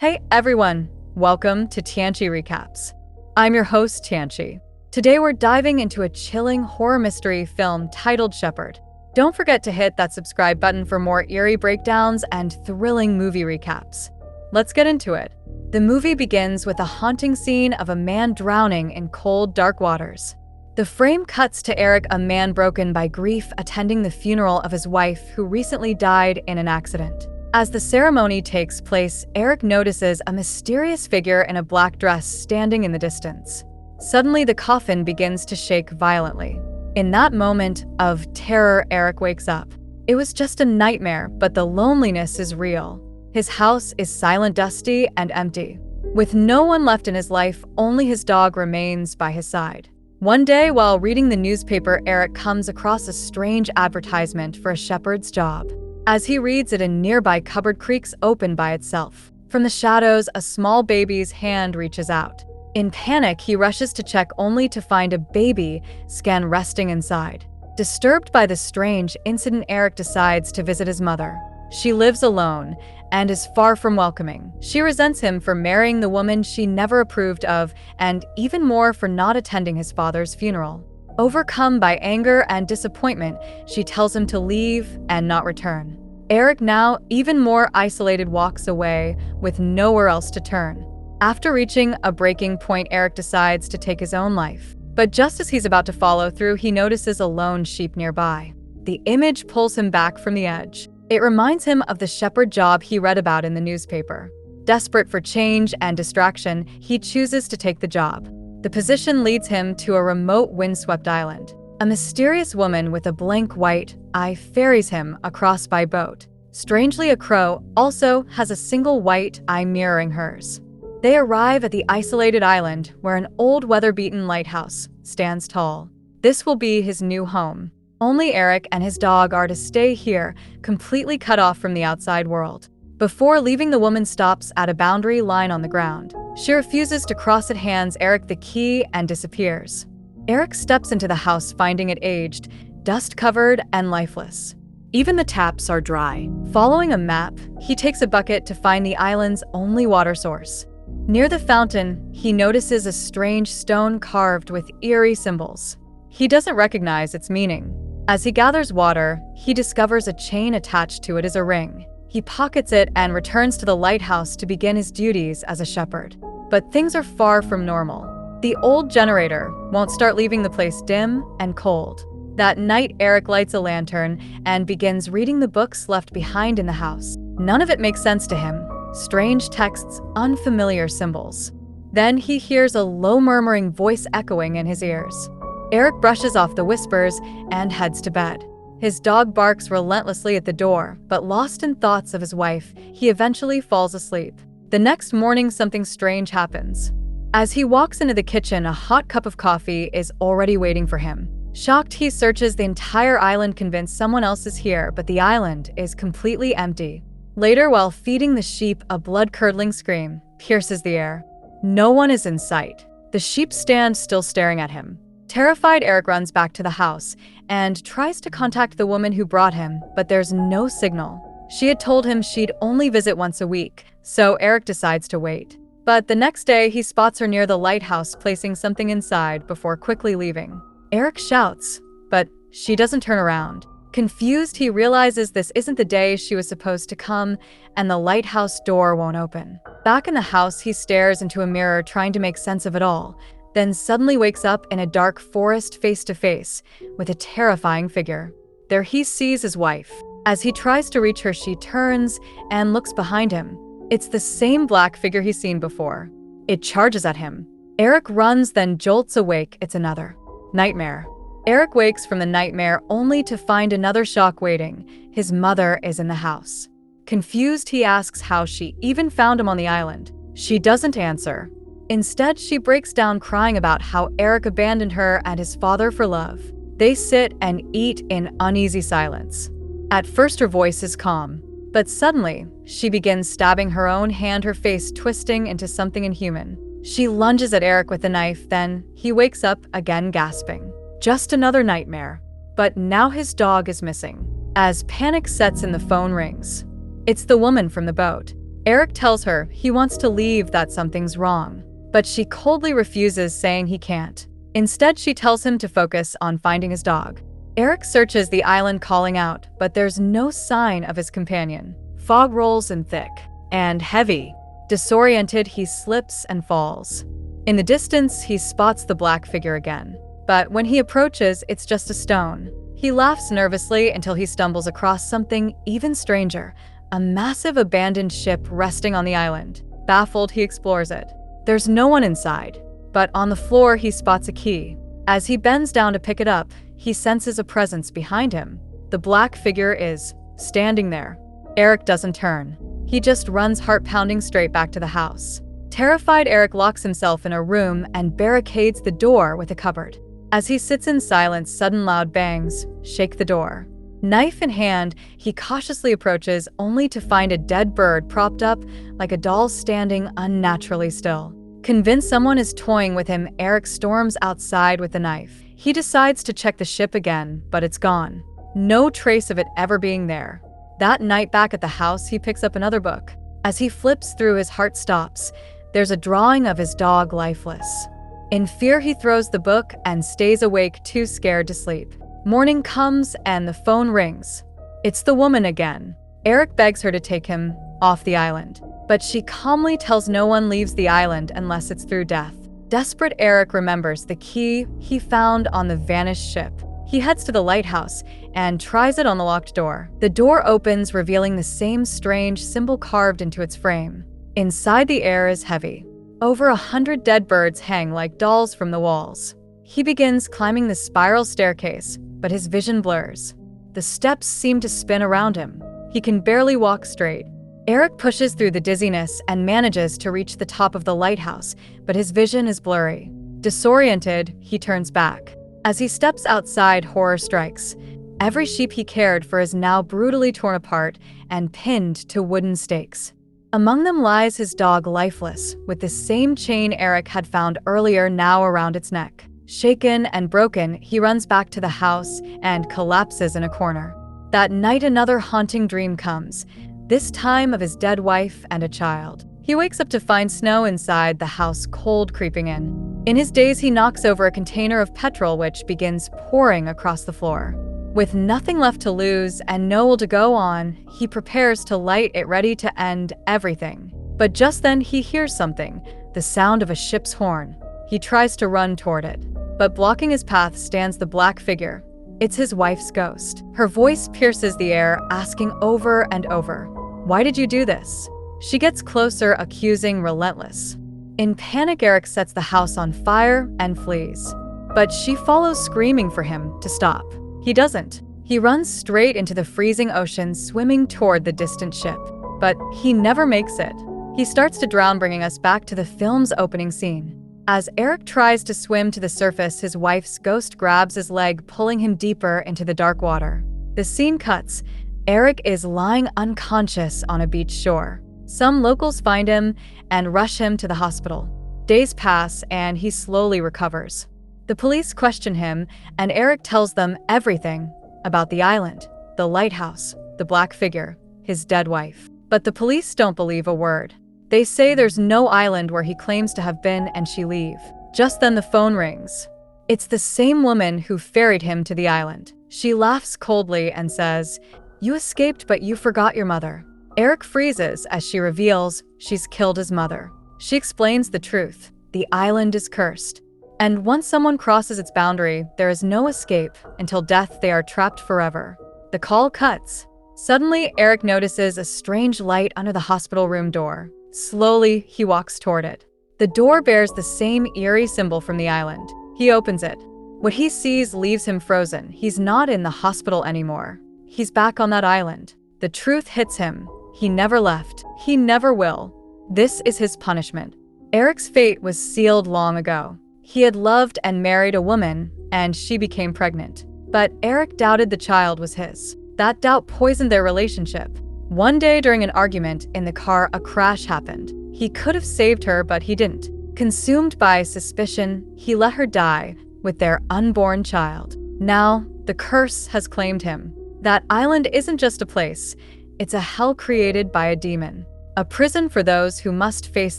Hey everyone, welcome to Tianshi Recaps. I'm your host, Tianshi. Today we're diving into a chilling horror mystery film titled Shepherd. Don't forget to hit that subscribe button for more eerie breakdowns and thrilling movie recaps. Let's get into it. The movie begins with a haunting scene of a man drowning in cold, dark waters. The frame cuts to Eric, a man broken by grief, attending the funeral of his wife who recently died in an accident. As the ceremony takes place, Eric notices a mysterious figure in a black dress standing in the distance. Suddenly, the coffin begins to shake violently. In that moment of terror, Eric wakes up. It was just a nightmare, but the loneliness is real. His house is silent, dusty, and empty. With no one left in his life, only his dog remains by his side. One day, while reading the newspaper, Eric comes across a strange advertisement for a shepherd's job. As he reads it, a nearby cupboard creaks open by itself. From the shadows, a small baby's hand reaches out. In panic, he rushes to check only to find a baby skin resting inside. Disturbed by the strange incident, Eric decides to visit his mother. She lives alone and is far from welcoming. She resents him for marrying the woman she never approved of, and even more for not attending his father's funeral. Overcome by anger and disappointment, she tells him to leave and not return. Eric, now even more isolated, walks away with nowhere else to turn. After reaching a breaking point, Eric decides to take his own life. But just as he's about to follow through, he notices a lone sheep nearby. The image pulls him back from the edge. It reminds him of the shepherd job he read about in the newspaper. Desperate for change and distraction, he chooses to take the job. The position leads him to a remote, windswept island. A mysterious woman with a blank white eye ferries him across by boat. Strangely, a crow also has a single white eye mirroring hers. They arrive at the isolated island where an old, weather-beaten lighthouse stands tall. This will be his new home. Only Eric and his dog are to stay here, completely cut off from the outside world. Before leaving, the woman stops at a boundary line on the ground. She refuses to cross it, hands Eric the key, and disappears. Eric steps into the house, finding it aged, dust-covered, and lifeless. Even the taps are dry. Following a map, he takes a bucket to find the island's only water source. Near the fountain, he notices a strange stone carved with eerie symbols. He doesn't recognize its meaning. As he gathers water, he discovers a chain attached to it as a ring. He pockets it and returns to the lighthouse to begin his duties as a shepherd. But things are far from normal. The old generator won't start, leaving the place dim and cold. That night, Eric lights a lantern and begins reading the books left behind in the house. None of it makes sense to him. Strange texts, unfamiliar symbols. Then he hears a low murmuring voice echoing in his ears. Eric brushes off the whispers and heads to bed. His dog barks relentlessly at the door, but lost in thoughts of his wife, he eventually falls asleep. The next morning, something strange happens. As he walks into the kitchen, a hot cup of coffee is already waiting for him. Shocked, he searches the entire island, convinced someone else is here, but the island is completely empty. Later, while feeding the sheep, a blood-curdling scream pierces the air. No one is in sight. The sheep stand still, staring at him. Terrified, Eric runs back to the house and tries to contact the woman who brought him, but there's no signal. She had told him she'd only visit once a week, so Eric decides to wait. But the next day, he spots her near the lighthouse, placing something inside before quickly leaving. Eric shouts, but she doesn't turn around. Confused, he realizes this isn't the day she was supposed to come, and the lighthouse door won't open. Back in the house, he stares into a mirror, trying to make sense of it all, then suddenly wakes up in a dark forest, face to face with a terrifying figure. There he sees his wife. As he tries to reach her, she turns and looks behind him. It's the same black figure he's seen before. It charges at him. Eric runs, then jolts awake. It's another nightmare. Eric wakes from the nightmare only to find another shock waiting. His mother is in the house. Confused, he asks how she even found him on the island. She doesn't answer. Instead, she breaks down, crying about how Eric abandoned her and his father for love. They sit and eat in uneasy silence. At first, her voice is calm, but suddenly, she begins stabbing her own hand, her face twisting into something inhuman. She lunges at Eric with a knife, then he wakes up again, gasping. Just another nightmare. But now his dog is missing. As panic sets in, the phone rings. It's the woman from the boat. Eric tells her he wants to leave, that something's wrong, but she coldly refuses, saying he can't. Instead, she tells him to focus on finding his dog. Eric searches the island, calling out, but there's no sign of his companion. Fog rolls in thick and heavy. Disoriented, he slips and falls. In the distance, he spots the black figure again, but when he approaches, it's just a stone. He laughs nervously until he stumbles across something even stranger, a massive abandoned ship resting on the island. Baffled, he explores it. There's no one inside, but on the floor he spots a key. As he bends down to pick it up, he senses a presence behind him. The black figure is standing there. Eric doesn't turn. He just runs, heart-pounding, straight back to the house. Terrified, Eric locks himself in a room and barricades the door with a cupboard. As he sits in silence, sudden loud bangs shake the door. Knife in hand, he cautiously approaches, only to find a dead bird propped up like a doll, standing unnaturally still. Convinced someone is toying with him, Eric storms outside with the knife. He decides to check the ship again, but it's gone. No trace of it ever being there. That night, back at the house, he picks up another book. As he flips through, his heart stops. There's a drawing of his dog, lifeless. In fear, he throws the book and stays awake, too scared to sleep. Morning comes and the phone rings. It's the woman again. Eric begs her to take him off the island, but she calmly tells no one leaves the island unless it's through death. Desperate, Eric remembers the key he found on the vanished ship. He heads to the lighthouse and tries it on the locked door. The door opens, revealing the same strange symbol carved into its frame. Inside, the air is heavy. Over 100 dead birds hang like dolls from the walls. He begins climbing the spiral staircase, but his vision blurs. The steps seem to spin around him. He can barely walk straight. Eric pushes through the dizziness and manages to reach the top of the lighthouse, but his vision is blurry. Disoriented, he turns back. As he steps outside, horror strikes. Every sheep he cared for is now brutally torn apart and pinned to wooden stakes. Among them lies his dog, lifeless, with the same chain Eric had found earlier now around its neck. Shaken and broken, he runs back to the house and collapses in a corner. That night, another haunting dream comes, this time of his dead wife and a child. He wakes up to find snow inside the house, cold creeping in. In his daze, he knocks over a container of petrol, which begins pouring across the floor. With nothing left to lose and no will to go on, he prepares to light it, ready to end everything. But just then, he hears something, the sound of a ship's horn. He tries to run toward it, but blocking his path stands the black figure. It's his wife's ghost. Her voice pierces the air, asking over and over, "Why did you do this?" She gets closer, accusing, relentless. In panic, Eric sets the house on fire and flees. But she follows, screaming for him to stop. He doesn't. He runs straight into the freezing ocean, swimming toward the distant ship. But he never makes it. He starts to drown, bringing us back to the film's opening scene. As Eric tries to swim to the surface, his wife's ghost grabs his leg, pulling him deeper into the dark water. The scene cuts. Eric is lying unconscious on a beach shore. Some locals find him and rush him to the hospital. Days pass and he slowly recovers. The police question him, and Eric tells them everything about the island, the lighthouse, the black figure, his dead wife. But the police don't believe a word. They say there's no island where he claims to have been, and she leave. Just then the phone rings. It's the same woman who ferried him to the island. She laughs coldly and says, "You escaped, but you forgot your mother." Eric freezes as she reveals she's killed his mother. She explains the truth. The island is cursed. And once someone crosses its boundary, there is no escape. Until death, they are trapped forever. The call cuts. Suddenly, Eric notices a strange light under the hospital room door. Slowly, he walks toward it. The door bears the same eerie symbol from the island. He opens it. What he sees leaves him frozen. He's not in the hospital anymore. He's back on that island. The truth hits him. He never left. He never will. This is his punishment. Eric's fate was sealed long ago. He had loved and married a woman, and she became pregnant. But Eric doubted the child was his. That doubt poisoned their relationship. One day during an argument in the car, a crash happened. He could have saved her, but he didn't. Consumed by suspicion, he let her die with their unborn child. Now, the curse has claimed him. That island isn't just a place. It's a hell created by a demon. a prison for those who must face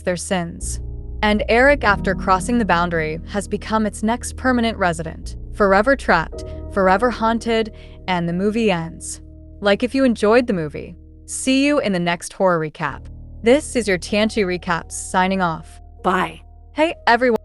their sins. And Eric, after crossing the boundary, has become its next permanent resident, forever trapped, forever haunted, and the movie ends. Like if you enjoyed the movie. See you in the next horror recap. This is your Tianshi Recaps signing off. Bye. Hey everyone.